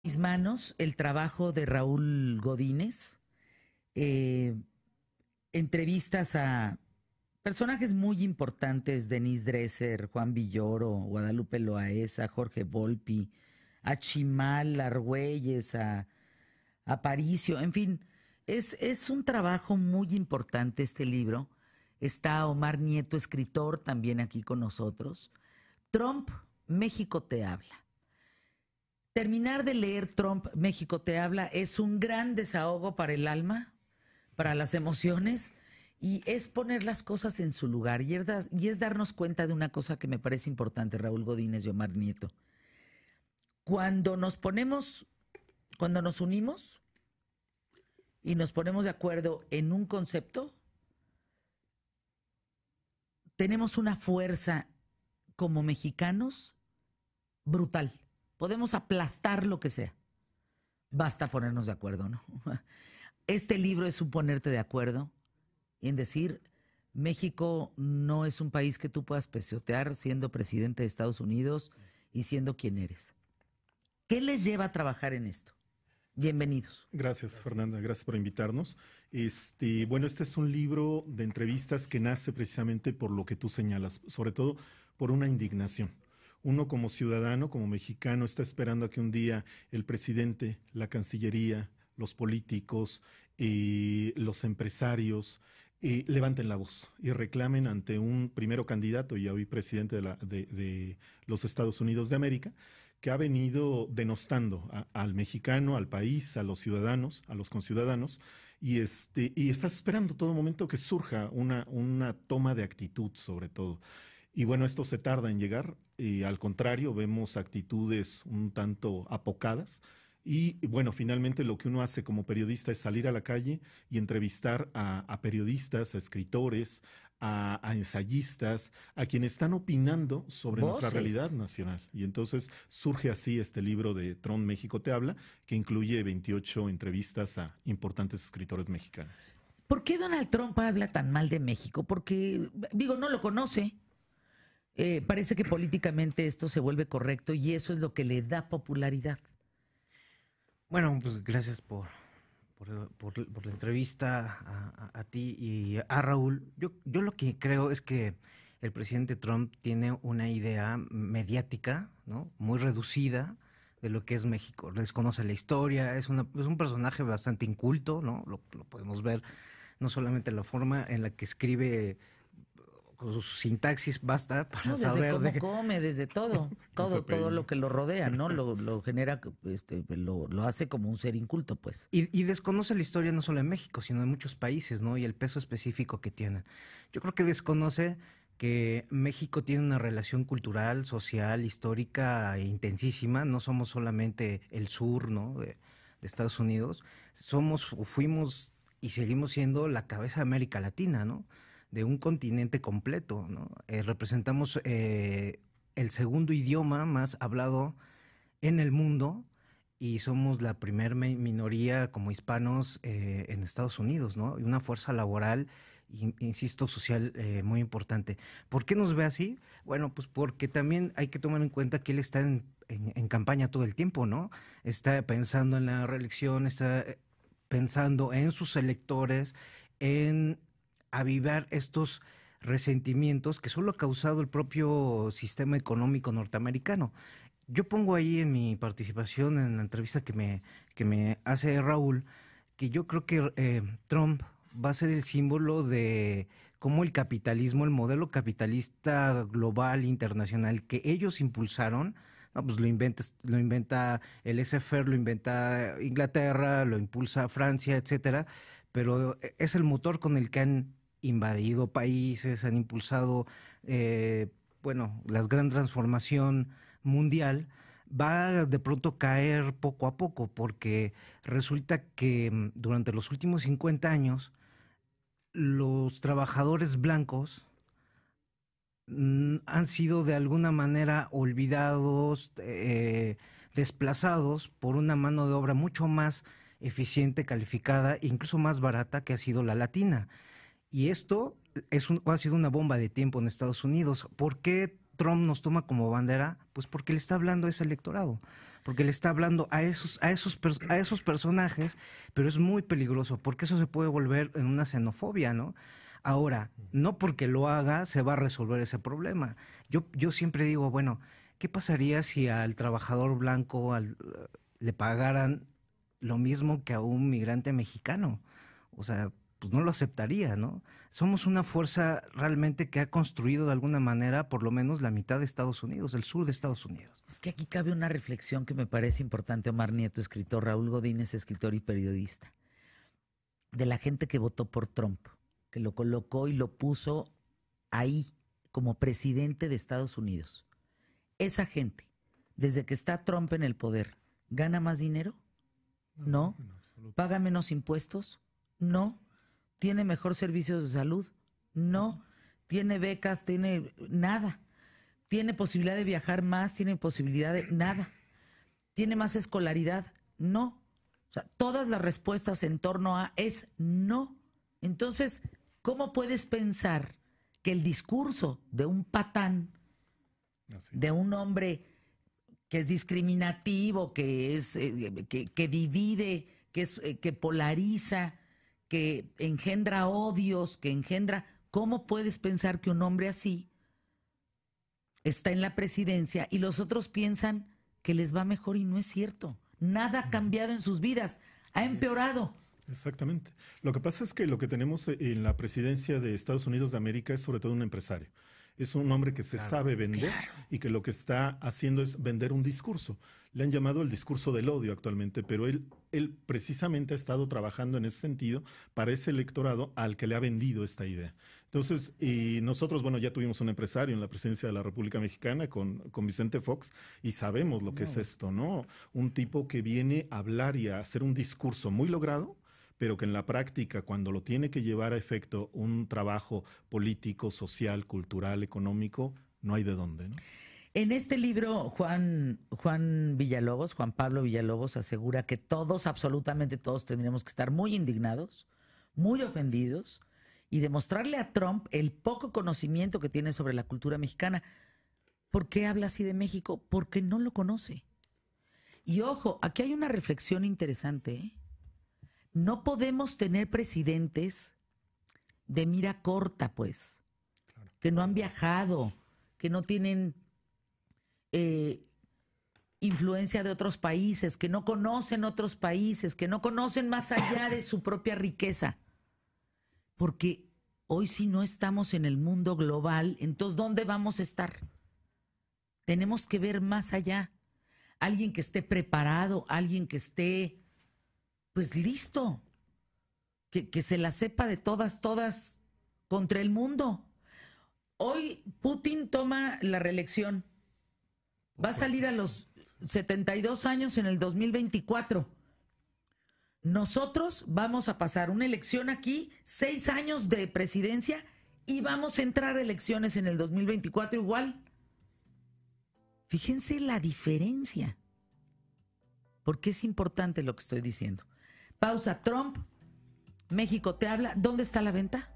Mis manos el trabajo de Raúl Godínez, eh, entrevistas a personajes muy importantes, Denise Dresser, Juan Villoro, Guadalupe Loaesa, Jorge Volpi, a Chimal Argüelles, a Aparicio, en fin, es un trabajo muy importante este libro. Está Omar Nieto, escritor, también aquí con nosotros. Trump, México te habla. Terminar de leer Trump, México te habla es un gran desahogo para el alma, para las emociones, y es poner las cosas en su lugar. Y es darnos cuenta de una cosa que me parece importante, Raúl Godínez y Omar Nieto. Cuando nos unimos y nos ponemos de acuerdo en un concepto, tenemos una fuerza como mexicanos brutal. Podemos aplastar lo que sea. Basta ponernos de acuerdo, ¿no? Este libro es un ponerte de acuerdo en decir, México no es un país que tú puedas pesotear siendo presidente de Estados Unidos y siendo quien eres. ¿Qué les lleva a trabajar en esto? Bienvenidos. Gracias, Fernanda, gracias por invitarnos. Bueno, este es un libro de entrevistas que nace precisamente por lo que tú señalas, sobre todo por una indignación. Uno como ciudadano, como mexicano, está esperando a que un día el presidente, la Cancillería, los políticos, los empresarios levanten la voz y reclamen ante un primero candidato y hoy presidente de los Estados Unidos de América, que ha venido denostando al mexicano, al país, a los ciudadanos, a los conciudadanos, y estás esperando todo momento que surja una toma de actitud sobre todo. Y bueno, esto se tarda en llegar, y al contrario, vemos actitudes un tanto apocadas. Y bueno, finalmente lo que uno hace como periodista es salir a la calle y entrevistar a periodistas, a escritores, a ensayistas, a quienes están opinando sobre nuestra realidad nacional. Y entonces surge así este libro de Trump, México te habla, que incluye 28 entrevistas a importantes escritores mexicanos. ¿Por qué Donald Trump habla tan mal de México? Porque, digo, no lo conoce. Parece que políticamente esto se vuelve correcto y eso es lo que le da popularidad. Bueno, pues gracias por la entrevista a ti y a Raúl. Yo lo que creo es que el presidente Trump tiene una idea mediática, ¿no?, muy reducida de lo que es México. Desconoce la historia, es un personaje bastante inculto, ¿no? Lo podemos ver no solamente en la forma en la que escribe, con su sintaxis basta para saber desde cómo come, desde todo lo que lo rodea, ¿no? Lo genera, lo hace como un ser inculto, pues. Y desconoce la historia no solo en México, sino en muchos países, ¿no? Y el peso específico que tienen. Yo creo que desconoce que México tiene una relación cultural, social, histórica intensísima. No somos solamente el sur, ¿no?, de Estados Unidos. Fuimos y seguimos siendo la cabeza de América Latina, ¿no?, de un continente completo, ¿no? Representamos el segundo idioma más hablado en el mundo y somos la primer minoría como hispanos en Estados Unidos, ¿no? Y una fuerza laboral, insisto, social muy importante. ¿Por qué nos ve así? Bueno, pues porque también hay que tomar en cuenta que él está en campaña todo el tiempo, ¿no? Está pensando en la reelección, está pensando en sus electores, en avivar estos resentimientos que solo ha causado el propio sistema económico norteamericano. Yo pongo ahí en mi participación en la entrevista que me hace Raúl, que yo creo que Trump va a ser el símbolo de cómo el capitalismo, el modelo capitalista global, internacional, que ellos impulsaron, no, pues lo inventa el laissez-faire, lo inventa Inglaterra, lo impulsa Francia, etcétera, pero es el motor con el que han invadido países, han impulsado, la gran transformación mundial. Va de pronto caer poco a poco, porque resulta que durante los últimos 50 años los trabajadores blancos han sido de alguna manera olvidados, desplazados por una mano de obra mucho más eficiente, calificada, incluso más barata, que ha sido la latina. Y esto ha sido una bomba de tiempo en Estados Unidos. ¿Por qué Trump nos toma como bandera? Pues porque le está hablando a ese electorado, porque le está hablando a esos personajes, pero es muy peligroso, porque eso se puede volver en una xenofobia, ¿no? Ahora, no porque lo haga se va a resolver ese problema. Yo siempre digo, bueno, ¿qué pasaría si al trabajador blanco le pagaran lo mismo que a un migrante mexicano? O sea, pues no lo aceptaría, ¿no? Somos una fuerza realmente que ha construido de alguna manera por lo menos la mitad de Estados Unidos, el sur de Estados Unidos. Es que aquí cabe una reflexión que me parece importante, Omar Nieto, escritor, Raúl Godínez, escritor y periodista, de la gente que votó por Trump, que lo colocó y lo puso ahí como presidente de Estados Unidos. Esa gente, desde que está Trump en el poder, ¿gana más dinero? No. ¿Paga menos impuestos? No. ¿Tiene mejor servicios de salud? No. ¿Tiene becas? ¿Tiene nada? ¿Tiene posibilidad de viajar más? ¿Tiene posibilidad de nada? ¿Tiene más escolaridad? No. O sea, todas las respuestas en torno a es no. Entonces, ¿cómo puedes pensar que el discurso de un patán, de un hombre que es discriminativo, que es que divide, que polariza, que engendra odios, que engendra... ¿Cómo puedes pensar que un hombre así está en la presidencia y los otros piensan que les va mejor? Y no es cierto. Nada ha cambiado en sus vidas, ha empeorado. Exactamente. Lo que pasa es que lo que tenemos en la presidencia de Estados Unidos de América es sobre todo un empresario. Es un hombre que se sabe vender y que lo que está haciendo es vender un discurso. Le han llamado el discurso del odio actualmente, pero él precisamente ha estado trabajando en ese sentido para ese electorado al que le ha vendido esta idea. Entonces, nosotros, bueno, ya tuvimos un empresario en la presidencia de la República Mexicana con Vicente Fox y sabemos lo que es esto, ¿no? Un tipo que viene a hablar y a hacer un discurso muy logrado, pero que en la práctica, cuando lo tiene que llevar a efecto un trabajo político, social, cultural, económico, no hay de dónde, ¿no? En este libro, Juan Pablo Villalobos, asegura que todos, absolutamente todos, tendríamos que estar muy indignados, muy ofendidos, y demostrarle a Trump el poco conocimiento que tiene sobre la cultura mexicana. ¿Por qué habla así de México? Porque no lo conoce. Y ojo, aquí hay una reflexión interesante, ¿eh? No podemos tener presidentes de mira corta, pues, que no han viajado, que no tienen influencia de otros países, que no conocen otros países, que no conocen más allá de su propia riqueza. Porque hoy si no estamos en el mundo global, entonces ¿dónde vamos a estar? Tenemos que ver más allá. Alguien que esté preparado, alguien que esté... pues listo, que se la sepa de todas contra el mundo. Hoy Putin toma la reelección. Va a salir a los 72 años en el 2024. Nosotros vamos a pasar una elección aquí, 6 años de presidencia, y vamos a entrar a elecciones en el 2024 igual. Fíjense la diferencia. Porque es importante lo que estoy diciendo. Pausa. Trump, México te habla. ¿Dónde está la venta?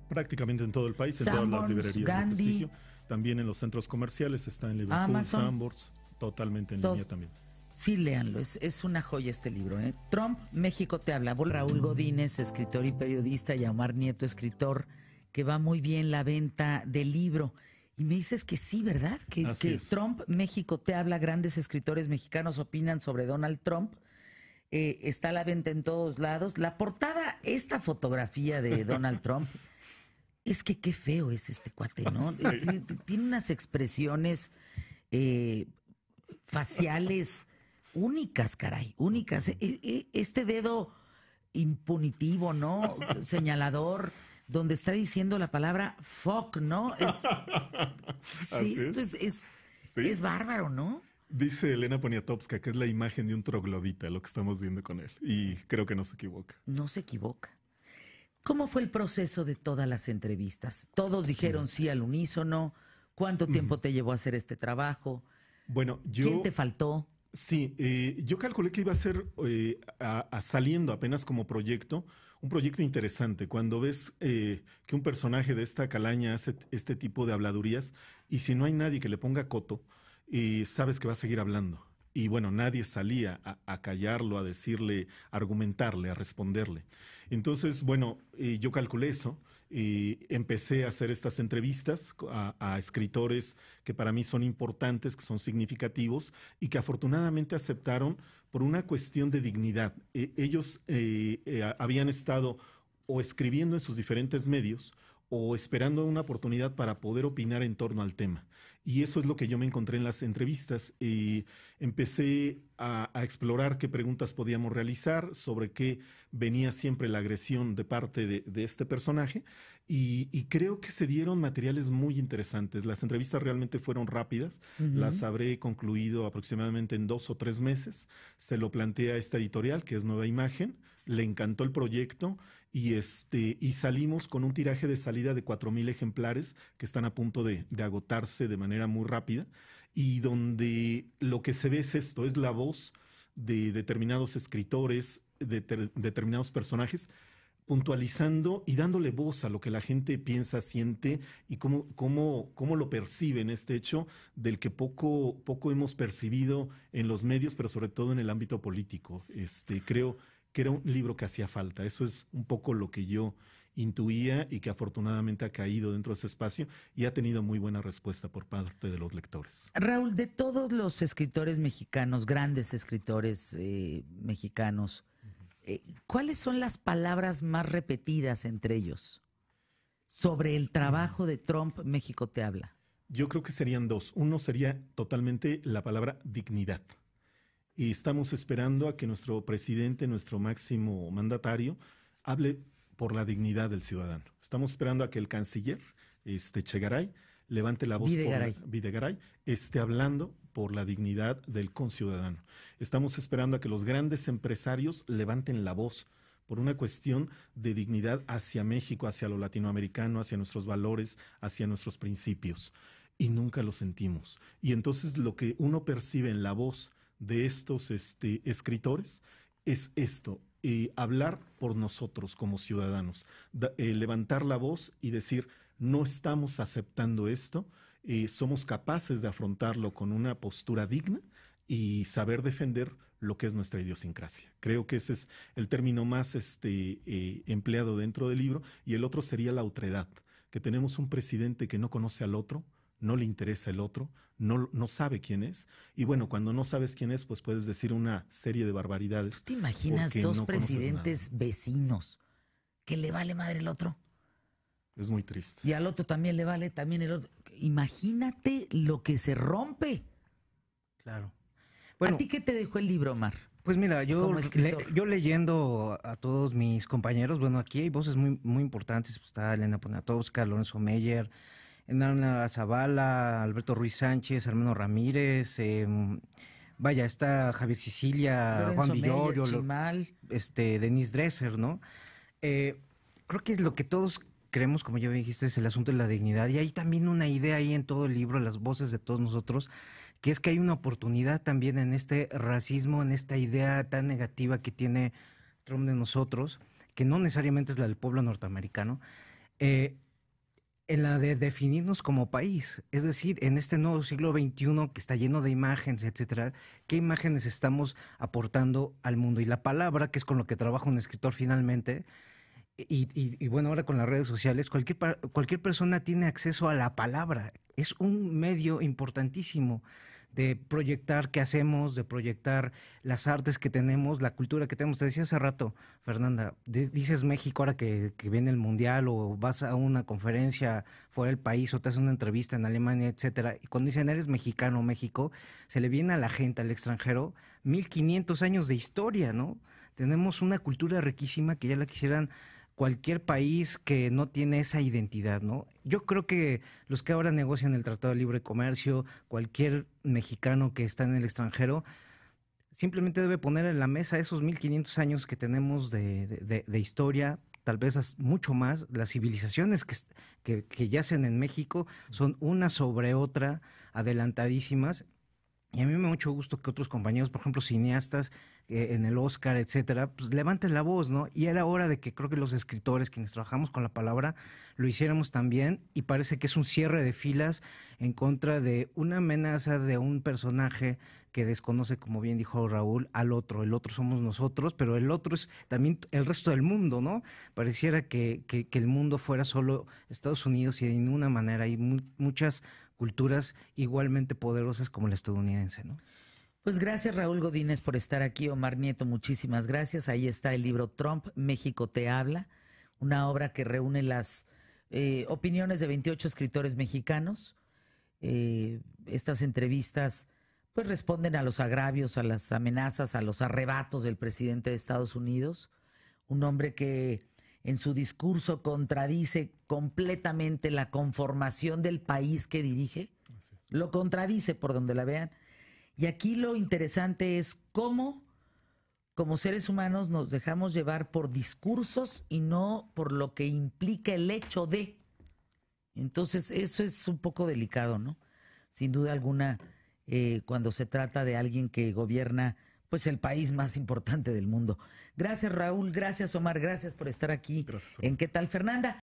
Prácticamente en todo el país, en Sanborns, todas las librerías Gandhi, de prestigio. También en los centros comerciales, está en Liverpool, Amazon, Sanborns, totalmente en línea también. Sí, léanlo, es una joya este libro, ¿eh? Trump, México te habla. Raúl Godínez, escritor y periodista, y Omar Nieto, escritor, que va muy bien la venta del libro. Y me dices que sí, ¿verdad? Que Trump, México te habla, grandes escritores mexicanos opinan sobre Donald Trump. Está a la venta en todos lados. La portada, esta fotografía de Donald Trump, es que qué feo es este cuate, ¿no? Sí. Tiene unas expresiones faciales únicas, caray, únicas. Este dedo impunitivo, ¿no? Señalador, donde está diciendo la palabra fuck, ¿no? Es bárbaro, ¿no? Dice Elena Poniatowska que es la imagen de un troglodita lo que estamos viendo con él. Y creo que no se equivoca. No se equivoca. ¿Cómo fue el proceso de todas las entrevistas? Todos dijeron sí al unísono. ¿Cuánto tiempo te llevó a hacer este trabajo? Bueno, ¿Quién te faltó? Sí, yo calculé que iba a ser saliendo apenas como proyecto, un proyecto interesante. Cuando ves que un personaje de esta calaña hace este tipo de habladurías y si no hay nadie que le ponga coto, sabes que va a seguir hablando. Y bueno, nadie salía a callarlo, a decirle, a argumentarle, a responderle. Entonces, bueno, yo calculé eso y empecé a hacer estas entrevistas a escritores que para mí son importantes, que son significativos y que afortunadamente aceptaron por una cuestión de dignidad. Ellos habían estado o escribiendo en sus diferentes medios o esperando una oportunidad para poder opinar en torno al tema. Y eso es lo que yo me encontré en las entrevistas. Empecé a explorar qué preguntas podíamos realizar, sobre qué venía siempre la agresión de parte de este personaje. Y creo que se dieron materiales muy interesantes. Las entrevistas realmente fueron rápidas. Las habré concluido aproximadamente en 2 o 3 meses. Se lo planteé a esta editorial, que es Nueva Imagen. Le encantó el proyecto y salimos con un tiraje de salida de 4,000 ejemplares que están a punto de agotarse de manera muy rápida y donde lo que se ve es esto, es la voz de determinados escritores, de determinados personajes, puntualizando y dándole voz a lo que la gente piensa, siente y cómo lo perciben este hecho del que poco hemos percibido en los medios, pero sobre todo en el ámbito político. Creo que era un libro que hacía falta. Eso es un poco lo que yo intuía y que afortunadamente ha caído dentro de ese espacio y ha tenido muy buena respuesta por parte de los lectores. Raúl, de todos los escritores mexicanos, grandes escritores mexicanos, ¿cuáles son las palabras más repetidas entre ellos sobre el trabajo de Trump? México te habla. Yo creo que serían dos. Uno sería totalmente la palabra dignidad. Y estamos esperando a que nuestro presidente, nuestro máximo mandatario, hable por la dignidad del ciudadano. Estamos esperando a que el canciller, Chegaray, levante la voz Videgaray, esté hablando por la dignidad del conciudadano. Estamos esperando a que los grandes empresarios levanten la voz por una cuestión de dignidad hacia México, hacia lo latinoamericano, hacia nuestros valores, hacia nuestros principios. Y nunca lo sentimos. Y entonces lo que uno percibe en la voz de estos escritores es esto, hablar por nosotros como ciudadanos, levantar la voz y decir, no estamos aceptando esto, somos capaces de afrontarlo con una postura digna y saber defender lo que es nuestra idiosincrasia. Creo que ese es el término más empleado dentro del libro, y el otro sería la otredad, que tenemos un presidente que no conoce al otro, no le interesa el otro, no sabe quién es. Y bueno, cuando no sabes quién es, pues puedes decir una serie de barbaridades. ¿Te imaginas dos presidentes vecinos que le vale madre el otro? Es muy triste. Y al otro también le vale también el otro. Imagínate lo que se rompe. Claro. Bueno, ¿a ti qué te dejó el libro, Omar? Pues mira, yo leyendo a todos mis compañeros, bueno, aquí hay voces muy, muy importantes. Está Elena Poniatowska, Lorenzo Meyer, Enarna Zavala, Alberto Ruiz Sánchez, Armando Ramírez, vaya, está Javier Sicilia, Lorenzo Juan Villorio, Chimal, Denise Dresser, ¿no? Creo que es lo que todos creemos, como ya dijiste, es el asunto de la dignidad. Y hay también una idea ahí en todo el libro, las voces de todos nosotros, que es que hay una oportunidad también en este racismo, en esta idea tan negativa que tiene Trump de nosotros, que no necesariamente es la del pueblo norteamericano, en la de definirnos como país. Es decir, en este nuevo siglo XXI que está lleno de imágenes, etcétera, ¿qué imágenes estamos aportando al mundo? Y la palabra, que es con lo que trabaja un escritor finalmente, y bueno, ahora con las redes sociales, cualquier persona tiene acceso a la palabra. Es un medio importantísimo de proyectar qué hacemos, de proyectar las artes que tenemos, la cultura que tenemos. Te decía hace rato, Fernanda, dices México ahora que viene el Mundial, o vas a una conferencia fuera del país, o te haces una entrevista en Alemania, etcétera, y cuando dicen eres mexicano, México, se le viene a la gente, al extranjero, 1500 años de historia, ¿no? Tenemos una cultura riquísima que ya la quisieran cualquier país que no tiene esa identidad, ¿no? Yo creo que los que ahora negocian el Tratado de Libre Comercio, cualquier mexicano que está en el extranjero, simplemente debe poner en la mesa esos 1500 años que tenemos de historia, tal vez mucho más. Las civilizaciones que yacen en México son una sobre otra, adelantadísimas. Y a mí me da mucho gusto que otros compañeros, por ejemplo, cineastas en el Oscar, etcétera, pues levanten la voz, ¿no? Y era hora de que creo que los escritores, quienes trabajamos con la palabra, lo hiciéramos también. Y parece que es un cierre de filas en contra de una amenaza de un personaje que desconoce, como bien dijo Raúl, al otro. El otro somos nosotros, pero el otro es también el resto del mundo, ¿no? Pareciera que el mundo fuera solo Estados Unidos y de ninguna manera hay muchas culturas igualmente poderosas como la estadounidense, ¿no? Pues gracias, Raúl Godínez, por estar aquí. Omar Nieto, muchísimas gracias. Ahí está el libro Trump, México te habla, una obra que reúne las opiniones de 28 escritores mexicanos. Estas entrevistas pues responden a los agravios, a las amenazas, a los arrebatos del presidente de Estados Unidos, un hombre que en su discurso contradice completamente la conformación del país que dirige, lo contradice por donde la vean. Y aquí lo interesante es cómo, como seres humanos, nos dejamos llevar por discursos y no por lo que implica el hecho de. Entonces, eso es un poco delicado, ¿no? Sin duda alguna, cuando se trata de alguien que gobierna pues el país más importante del mundo. Gracias, Raúl, gracias, Omar, gracias por estar aquí. Gracias, en ¿Qué tal, Fernanda?